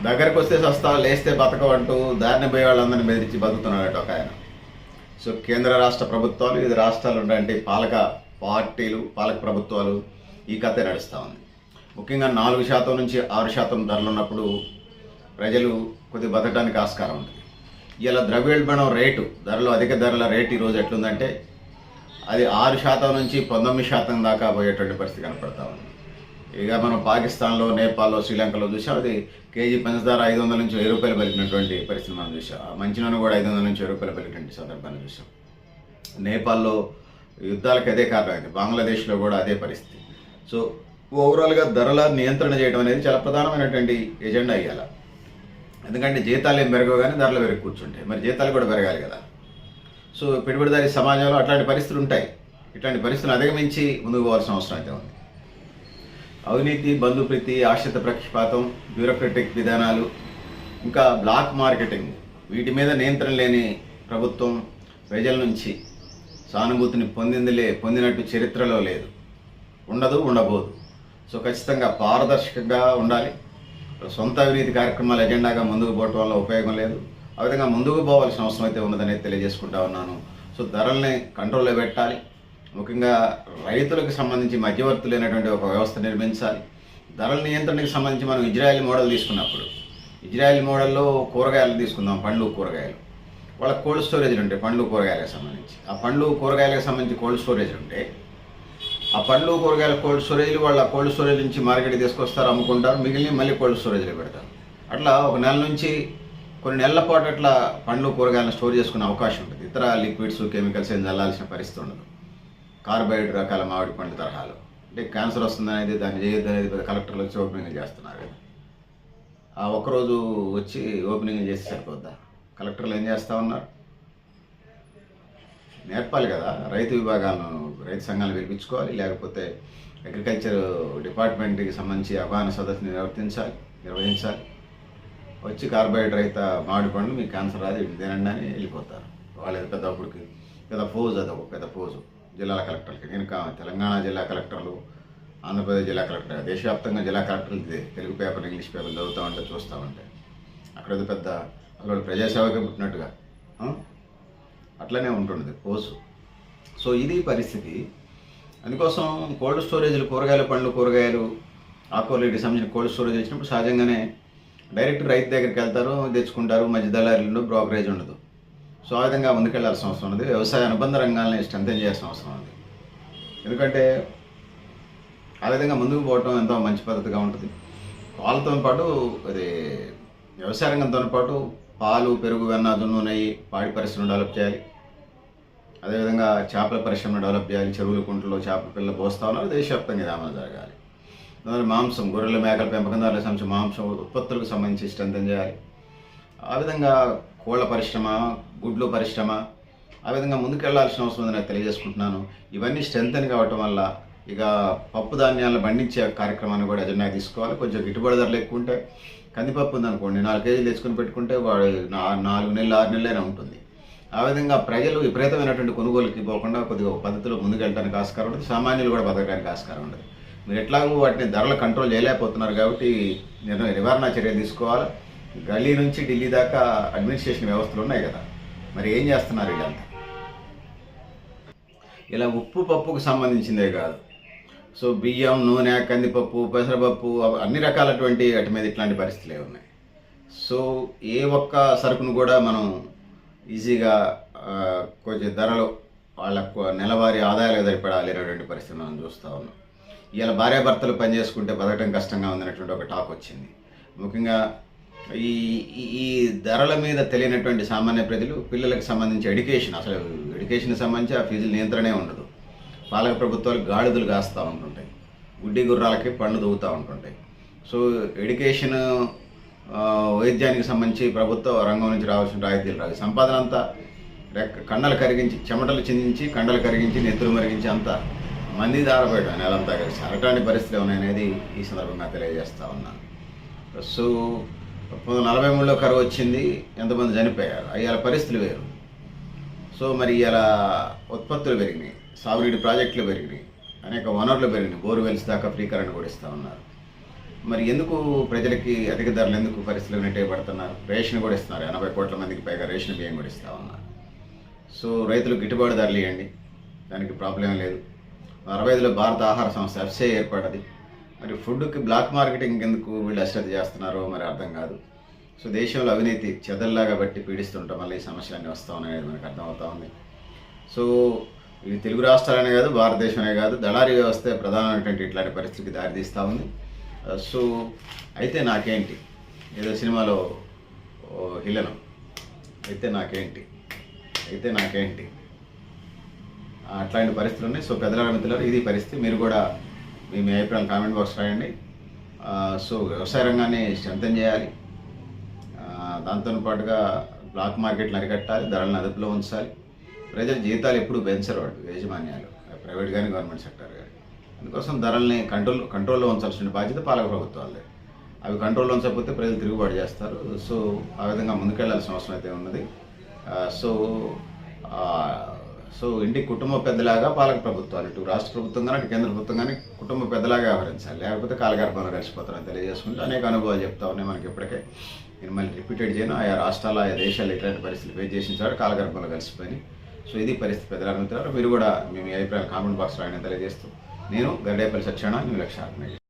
దగ్గరకు వస్తే సస్తావు, లేస్తే బతకవు అంటూ దారిని పోయే వాళ్ళందరినీ బెదిరించి బతుకుతున్నాడు ఒక ఆయన. సో కేంద్ర రాష్ట్ర ప్రభుత్వాలు, వివిధ రాష్ట్రాలు ఉన్నటువంటి పాలక పార్టీలు, పాలక ప్రభుత్వాలు ఈ కథే నడుస్తూ ఉంది. ముఖ్యంగా 4% నుంచి 6% ధరలు ఉన్నప్పుడు ప్రజలు కొద్దిగా బతకడానికి ఆస్కారం ఉంటుంది. ఇలా ద్రవ్యోల్బణం రేటు, అధిక ధరల రేటు ఈరోజు ఎట్లుందంటే అది 6% నుంచి 19% దాకా పోయేటువంటి పరిస్థితి కనపడతా ఉంది. ఇక మనం పాకిస్తాన్లో, నేపాల్లో, శ్రీలంకలో చూసాం. అది కేజీ పంచదార 500 నుంచి 1000 రూపాయలు పలికినటువంటి పరిస్థితి మనం చూసాం. మంచినూనె కూడా 500 నుంచి 1000 రూపాయలు పలికినటువంటి సందర్భాన్ని చూసాం. నేపాల్లో యుద్ధాలకు అదే కారణమైంది. బంగ్లాదేశ్లో కూడా అదే పరిస్థితి. సో ఓవరాల్గా ధరల నియంత్రణ చేయడం అనేది చాలా ప్రధానమైనటువంటి ఎజెండా అయ్యాల. ఎందుకంటే జీతాలు ఏం పెరగవు కానీ ధరలు పెరిగి కూర్చుంటాయి. మరి జీతాలు కూడా పెరగాలి కదా. సో పెట్టుబడిదారీ సమాజంలో అట్లాంటి పరిస్థితులు ఉంటాయి. ఇట్లాంటి పరిస్థితులు అధిగమించి ముందుకు పోవాల్సిన అవసరం అయితే ఉంది. అవినీతి, బంధుప్రీతి, ఆశ్రిత పక్షపాతం, బ్యూరోక్రటిక్ విధానాలు, ఇంకా బ్లాక్ మార్కెటింగ్, వీటి మీద నియంత్రణ లేని ప్రభుత్వం ప్రజల నుంచి సానుభూతిని పొందినట్టు చరిత్రలో లేదు, ఉండదు, ఉండబోదు. సో ఖచ్చితంగా పారదర్శకంగా ఉండాలి. సొంత అవినీతి కార్యక్రమాల ఎజెండాగా ముందుకు పోవటం వల్ల ఉపయోగం లేదు. ఆ విధంగా ముందుకు పోవాల్సిన అవసరం అయితే ఉన్నదనేది తెలియజేసుకుంటా ఉన్నాను. సో ధరల్ని కంట్రోల్లో పెట్టాలి. ముఖ్యంగా రైతులకు సంబంధించి మధ్యవర్తులైనటువంటి ఒక వ్యవస్థ నిర్మించాలి. ధరల నియంత్రణకు సంబంధించి మనం ఇజ్రాయెల్ మోడల్ తీసుకున్నప్పుడు, ఇజ్రాయెల్ మోడల్లో కూరగాయలు తీసుకుందాం, పండ్లు కూరగాయలు. వాళ్ళ కోల్డ్ స్టోరేజ్లు ఉంటాయి పండ్లు కూరగాయలకు సంబంధించి. ఆ పండ్లు కూరగాయలకు సంబంధించి కోల్డ్ స్టోరేజ్ ఉంటే ఆ పండ్లు కూరగాయల కోల్డ్ స్టోరేజ్లు వాళ్ళ కోల్డ్ స్టోరేజ్ నుంచి మార్కెట్కి తీసుకొస్తారు, అమ్ముకుంటారు, మిగిలిన మళ్ళీ కోల్డ్ స్టోరేజ్లో పెడతారు. అట్లా ఒక నెల నుంచి కొన్ని నెలల పాటు అట్లా పండ్లు కూరగాయలను స్టోర్ చేసుకునే అవకాశం ఉంటుంది. ఇతర లిక్విడ్స్, కెమికల్స్ ఏం చల్లాల్సిన పరిస్థితి ఉండదు. కార్బైడ్ రకాల మామిడి పండ్ల తరహాలు. అంటే క్యాన్సర్ వస్తుందనేది, దాన్ని చేయొద్దు అనేది కలెక్టర్లు వచ్చి ఓపెనింగ్ చేస్తున్నారు కదా. ఆ ఒక్కరోజు వచ్చి ఓపెనింగ్ చేసి సరిపోద్దా? కలెక్టర్లు ఏం చేస్తూ ఉన్నారు? నేర్పాలి కదా. రైతు విభాగాలను, రైతు సంఘాలు పిలిపించుకోవాలి. లేకపోతే అగ్రికల్చర్ డిపార్ట్మెంట్కి సంబంధించి అవగాహన సదస్సుని నిర్వహించాలి. వచ్చి కార్బైడ్ రహిత మామిడి పండ్లు మీకు క్యాన్సర్ రాదు, తినండి అని వెళ్ళిపోతారు. వాళ్ళు పెద్ద అప్పటికి పెద్ద ఫోజు, అదొక పెద్ద ఫోజు జిల్లాల కలెక్టర్లకి. నేను తెలంగాణ జిల్లా కలెక్టర్లు, ఆంధ్రప్రదేశ్ జిల్లా కలెక్టర్, దేశవ్యాప్తంగా జిల్లా కలెక్టర్లు తెలుగు పేపర్, ఇంగ్లీష్ పేపర్ చదువుతూ ఉంటే చూస్తూ ఉంటే అక్కడ పెద్ద అసలు ప్రజాసేవకే పుట్టినట్టుగా అట్లనే ఉంటుండదు పోసు. సో ఇది పరిస్థితి. అందుకోసం కోల్డ్ స్టోరేజ్లు, కూరగాయల పండ్లు, కూరగాయలు, ఆకుకూరలకి సంబంధించిన కోల్డ్ స్టోరేజ్ వచ్చినప్పుడు సహజంగానే డైరెక్ట్ రైతు దగ్గరికి వెళ్తారు, తెచ్చుకుంటారు. మధ్య దళారీలు, బ్రోకరేజ్ ఉండదు. సో ఆ విధంగా ముందుకెళ్లాల్సిన అవసరం ఉంది. వ్యవసాయ అనుబంధ రంగాలని స్ట్రెంథెన్ చేయాల్సిన అవసరం ఉంది. ఎందుకంటే ఆ విధంగా ముందుకు పోవటం ఎంతో మంచి పద్ధతిగా ఉంటుంది. పాలతో పాటు అది వ్యవసాయ రంగంతో పాటు పాలు, పెరుగు, వెన్న, జున్ను, నెయ్యి, పాడి పరిశ్రమ డెవలప్ చేయాలి. అదేవిధంగా చేపల పరిశ్రమ డెవలప్ చేయాలి. చెరువుల, కుంటలో చేపల పిల్లలు పోస్తా ఉన్నారు. దేశవ్యాప్తంగా ఇది అమలు జరగాలి. మాంసం, గొర్రెల, మేకల పెంపకందారులకు సంబంధించి మాంసం ఉత్పత్తులకు సంబంధించి స్ట్రెంథెన్ చేయాలి. ఆ విధంగా కోళ్ల పరిశ్రమ, గుడ్లు పరిశ్రమ, ఆ విధంగా ముందుకెళ్లాల్సిన అవసరం ఉందని తెలియజేసుకుంటున్నాను. ఇవన్నీ స్ట్రెంథెన్ కావటం వల్ల ఇక పప్పు ధాన్యాలను పండించే కార్యక్రమాన్ని కూడా ఎజెండా తీసుకోవాలి. కొంచెం గిట్టుబడి ధరలు ఎక్కువ ఉంటే, కందిపప్పు ఉందనుకోండి 4 కేజీలు తెచ్చుకొని పెట్టుకుంటే వాడు 4 నెలలు 6 నెలలైనా ఉంటుంది. ఆ విధంగా ప్రజలు విపరీతమైనటువంటి కొనుగోలుకి పోకుండా కొద్దిగా పద్ధతిలో ముందుకెళ్ళడానికి ఆస్కారం ఉంటుంది. సామాన్యులు కూడా బతకడానికి ఆస్కారం ఉంటుంది. మీరు ఎట్లాగో వాటిని ధరలు కంట్రోల్ చేయలేకపోతున్నారు కాబట్టి నివారణ చర్యలు తీసుకోవాలి. గల్లీ నుంచి ఢిల్లీ దాకా అడ్మినిస్ట్రేషన్ వ్యవస్థలు ఉన్నాయి కదా, మరి ఏం చేస్తున్నారు వీళ్ళంతా? ఇలా ఉప్పు, పప్పుకు సంబంధించిందే కాదు. సో బియ్యం, నూనె, కందిపప్పు, పెసరపప్పు, అన్ని రకాలటువంటి వాటి మీద ఇట్లాంటి పరిస్థితులే ఉన్నాయి. సో ఏ ఒక్క సరుకును కూడా మనం ఈజీగా కొంచెం ధరలు వాళ్ళకు నెలవారీ ఆదాయాలకు సరిపడాలి అనేటువంటి పరిస్థితి మనం చూస్తూ ఉన్నాం. ఇలా భార్యాభర్తలు పనిచేసుకుంటే బతకడం కష్టంగా ఉందనేటువంటి ఒక టాక్ వచ్చింది. ముఖ్యంగా ఈ ధరల మీద తెలియనటువంటి సామాన్య ప్రజలు, పిల్లలకు సంబంధించి ఎడ్యుకేషన్కి సంబంధించి ఆ ఫీజుల నియంత్రణే ఉండదు. పాలక ప్రభుత్వాలు గాడిదలు కాస్తూ ఉంటుంటాయి, గుడ్డి గుర్రాలకి పండ్లు దూగుతూ ఉంటుంటాయి. సో ఎడ్యుకేషన్, వైద్యానికి సంబంధించి ప్రభుత్వ రంగం నుంచి రావాల్సిన రాయితీలు రావు. సంపాదన అంతా కండలు కరిగించి, చెమటలు చిందించి, కండలు కరిగించి, నెత్తులు మరిగించి అంతా మంది దారపోయడం నెలంతా కలిసి అటువంటి పరిస్థితులు ఉన్నాయనేది ఈ సందర్భంగా తెలియజేస్తూ ఉన్నాను. సో 1943లో కరువు వచ్చింది, ఎంతమంది చనిపోయారు, అయ్యాల పరిస్థితులు వేరు. సో మరి ఇలా ఉత్పత్తులు పెరిగినాయి, సాగునీటి ప్రాజెక్టులు పెరిగినాయి, అనేక వనరులు పెరిగినాయి, బోర్వెల్స్ దాకా ఫ్రీ కరెంట్ కూడా ఇస్తూ ఉన్నారు. మరి ఎందుకు ప్రజలకి అధిక ధరలు ఎందుకు పరిస్థితులు నెట్టేయబడుతున్నారు? రేషన్ కూడా ఇస్తున్నారు, 80 కోట్ల మందికి పైగా రేషన్ బియ్యం కూడా ఇస్తా ఉన్నారు. సో రైతులకు గిట్టుబాటు ధరలు ఇవ్వండి, దానికి ప్రాబ్లం లేదు. 65లో భారత ఆహార సంస్థ ఎఫ్సిఐ ఏర్పడ్డది. మరి ఫుడ్కి బ్లాక్ మార్కెటింగ్ ఎందుకు వీళ్ళు అశ్రద్ధ చేస్తున్నారో మరి అర్థం కాదు. సో దేశంలో అవినీతి చెదల్లాగా బట్టి పీడిస్తుంటాం వల్ల ఈ సమస్యలన్నీ వస్తూ ఉన్నాయనేది మనకు అర్థమవుతా ఉంది. సో ఇది తెలుగు రాష్ట్రాలనే కాదు, భారతదేశమే కాదు, దళారీ వ్యవస్థ ప్రధానమైనటువంటి ఇట్లాంటి పరిస్థితికి దారితీస్తూ ఉంది. సో అయితే నాకేంటి, ఏదో సినిమాలో హిలనం అయితే నాకేంటి అట్లాంటి పరిస్థితులు ఉన్నాయి. సో పెద్దల మిత్రులారు, ఇది పరిస్థితి. మీరు కూడా మీ అభిప్రాయాలు కామెంట్ బాక్స్ రాయండి. సో వ్యవసాయ రంగాన్ని స్ట్రెంథెన్ చేయాలి, దాంతో పాటుగా బ్లాక్ మార్కెట్లను అరికట్టాలి, ధరలను అదుపులో ఉంచాలి. ప్రజల జీతాలు ఎప్పుడు పెంచరు వాళ్ళు, యాజమాన్యాలు ప్రైవేట్ కానీ గవర్నమెంట్ సెక్టర్ కానీ. అందుకోసం ధరల్ని కంట్రోల్లో ఉంచాల్సిన బాధ్యత పాలక ప్రభుత్వాలే. అవి కంట్రోల్లో ఉంచకపోతే ప్రజలు తిరుగుబాటు చేస్తారు. సో ఆ విధంగా ముందుకెళ్లాల్సిన అవసరం అయితే ఉన్నది. సో ఇంటికి కుటుంబ పెద్దలాగా పాలక ప్రభుత్వాలు, ఇటు రాష్ట్ర ప్రభుత్వం కానీ అటు కేంద్ర ప్రభుత్వం కానీ కుటుంబ పెద్దలాగా వ్యవహరించాలి, లేకపోతే కాలగర్భంలో కలిసిపోతారని తెలియజేసుకుంటూ అనేక అనుభవాలు చెప్తా ఉన్నాయి మనకి. ఇప్పటికే నేను మళ్ళీ రిపీటెడ్ చేయను, ఆయా రాష్ట్రాలు ఆయా దేశాలు ఇట్లాంటి పరిస్థితులు ఫేస్ చేసిన చాడు కాలగర్భంలో కలిసిపోయి. సో ఇది పరిస్థితి పెద్దల మిత్రులారు. మీరు కూడా మీ అభిప్రాయాలు కామెంట్ బాక్స్ రాయని తెలియజేస్తూ, నేను గడ్డేపల్లి సత్యనారాయణ, మీ లక్ష్యాత్మక.